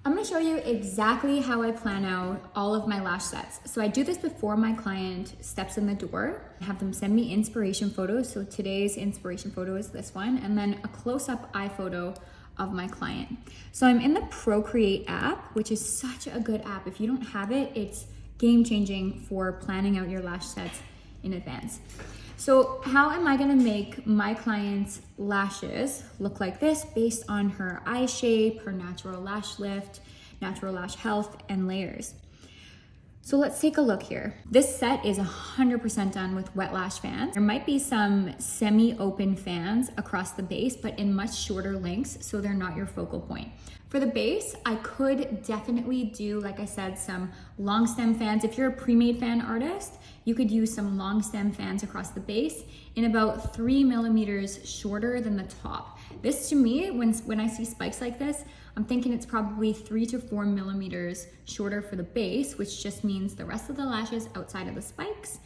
I'm gonna show you exactly how I plan out all of my lash sets. So I do this before my client steps in the door. I have them send me inspiration photos. So today's inspiration photo is this one, and then a close-up eye photo of my client. So I'm in the Procreate app, which is such a good app. If you don't have it, it's game-changing for planning out your lash sets in advance. So how am I gonna make my client's lashes look like this based on her eye shape, her natural lash lift, natural lash health, and layers? So let's take a look here. This set is 100% done with wet lash fans. There might be some semi-open fans across the base, but in much shorter lengths, so they're not your focal point. For the base, I could definitely do, like I said, some long stem fans. If you're a pre-made fan artist, you could use some long stem fans across the base in about 3 millimeters shorter than the top. This to me, when I see spikes like this, I'm thinking it's probably 3 to 4 millimeters shorter for the base, which just means the rest of the lashes outside of the spikes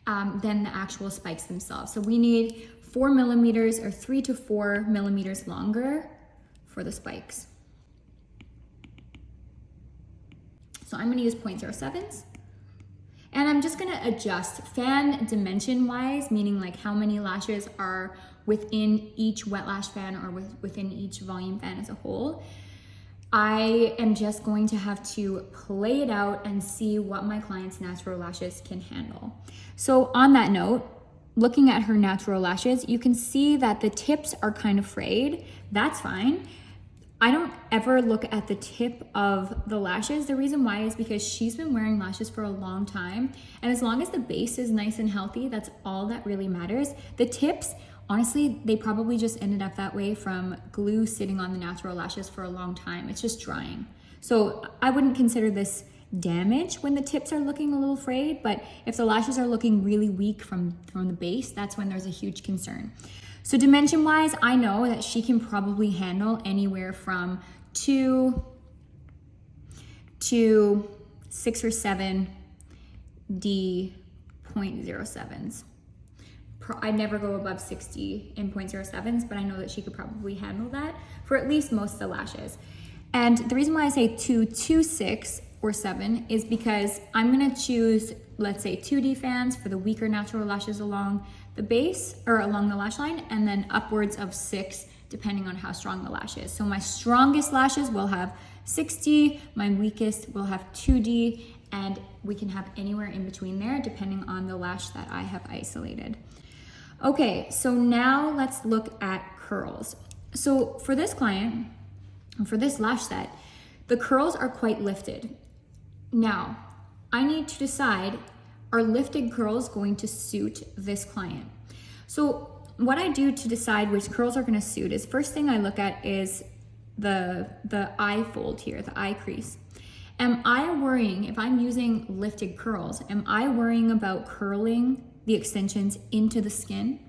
than the actual spikes themselves. So we need 4 millimeters or 3 to 4 millimeters longer for the spikes. So I'm gonna use 0.07s. And I'm just gonna adjust fan dimension wise, meaning like how many lashes are within each wet lash fan or within each volume fan as a whole. I am just going to have to play it out and see what my client's natural lashes can handle. So on that note, looking at her natural lashes, you can see that the tips are kind of frayed. That's fine. I don't ever look at the tip of the lashes. The reason why is because she's been wearing lashes for a long time. And as long as the base is nice and healthy, that's all that really matters. The tips, honestly, they probably just ended up that way from glue sitting on the natural lashes for a long time. It's just drying. So I wouldn't consider this damage when the tips are looking a little frayed, but if the lashes are looking really weak from the base, that's when there's a huge concern. So dimension wise, I know that she can probably handle anywhere from 2 to 6 or 7 D.07s. I never go above 60 in 0.07s, but I know that she could probably handle that for at least most of the lashes. And the reason why I say 2 to 6 or 7 is because I'm gonna choose, let's say 2D fans for the weaker natural lashes along the base or along the lash line, and then upwards of 6 depending on how strong the lash is. So my strongest lashes will have 6D, my weakest will have 2D, and we can have anywhere in between there depending on the lash that I have isolated. Okay, so now let's look at curls. So for this client, for this lash set, the curls are quite lifted. Now, I need to decide, are lifted curls going to suit this client? So what I do to decide which curls are gonna suit is, first thing I look at is the eye fold here, the eye crease. Am I worrying, if I'm using lifted curls, am I worrying about curling the extensions into the skin?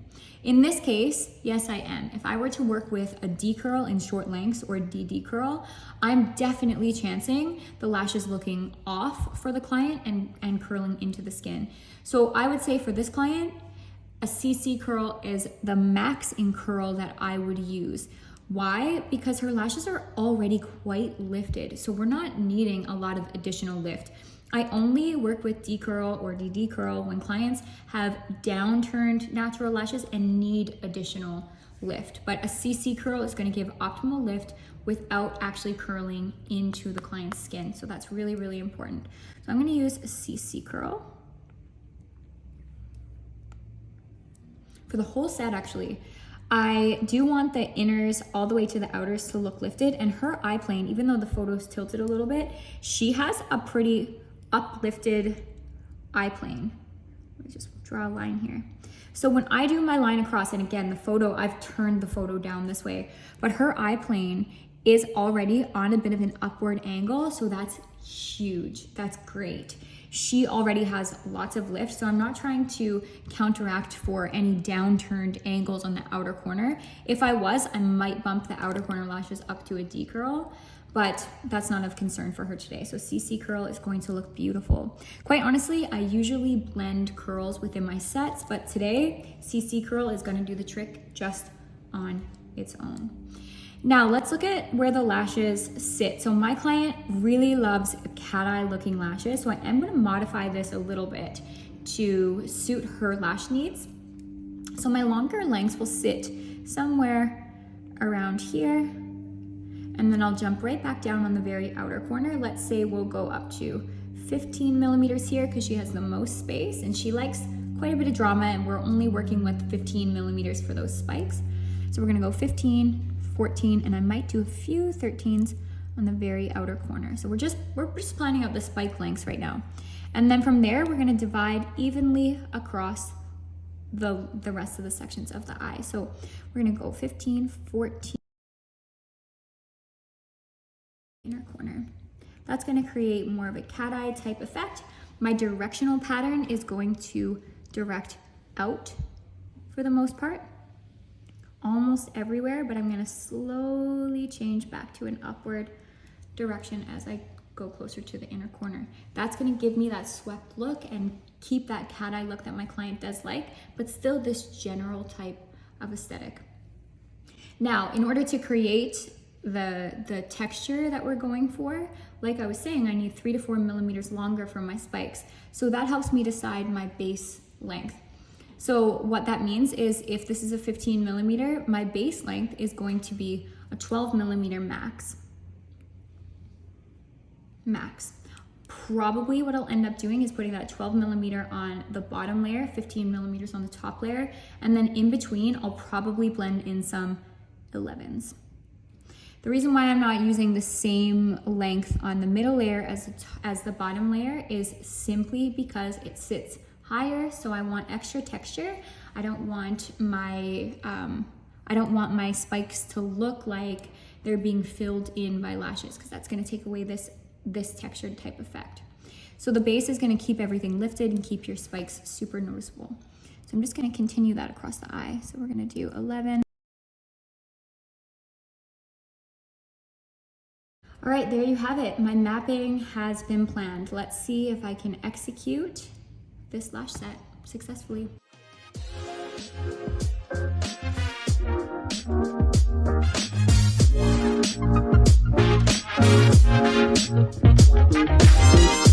In this case, yes, I am. If I were to work with a D curl in short lengths or a DD curl, I'm definitely chancing the lashes looking off for the client and curling into the skin. So I would say for this client, a CC curl is the max in curl that I would use. Why? Because her lashes are already quite lifted, so we're not needing a lot of additional lift. I only work with D curl or DD curl when clients have downturned natural lashes and need additional lift. But a CC curl is going to give optimal lift without actually curling into the client's skin. So that's really, really important. So I'm going to use a CC curl. For the whole set, actually, I do want the inners all the way to the outers to look lifted, and her eye plane, even though the photo's tilted a little bit, she has a pretty uplifted eye plane. Let me just draw a line here. So when I do my line across, and again, the photo, I've turned the photo down this way, but her eye plane is already on a bit of an upward angle, so that's huge, that's great. She already has lots of lift, so I'm not trying to counteract for any downturned angles on the outer corner. If I was, I might bump the outer corner lashes up to a D curl, but that's not of concern for her today. So CC curl is going to look beautiful. Quite honestly, I usually blend curls within my sets, but today CC curl is gonna do the trick just on its own. Now let's look at where the lashes sit. So my client really loves cat eye looking lashes. So I am gonna modify this a little bit to suit her lash needs. So my longer lengths will sit somewhere around here, and then I'll jump right back down on the very outer corner. Let's say we'll go up to 15 millimeters here because she has the most space and she likes quite a bit of drama, and we're only working with 15 millimeters for those spikes. So we're gonna go 15, 14, and I might do a few 13s on the very outer corner. So we're just planning out the spike lengths right now. And then from there, we're gonna divide evenly across the rest of the sections of the eye. So we're gonna go 15, 14, inner corner. That's gonna create more of a cat eye type effect. My directional pattern is going to direct out for the most part, almost everywhere, but I'm gonna slowly change back to an upward direction as I go closer to the inner corner. That's gonna give me that swept look and keep that cat eye look that my client does like, but still this general type of aesthetic. Now, in order to create the texture that we're going for, like I was saying, I need 3 to 4 millimeters longer for my spikes. So that helps me decide my base length. So what that means is if this is a 15 millimeter, my base length is going to be a 12 millimeter max. Probably what I'll end up doing is putting that 12 millimeter on the bottom layer, 15 millimeters on the top layer, and then in between, I'll probably blend in some 11s. The reason why I'm not using the same length on the middle layer as the bottom layer is simply because it sits higher, so I want extra texture. I don't want my spikes to look like they're being filled in by lashes, because that's gonna take away this textured type effect. So the base is gonna keep everything lifted and keep your spikes super noticeable. So I'm just gonna continue that across the eye. So we're gonna do 11. All right, there you have it. My mapping has been planned. Let's see if I can execute this lash set successfully.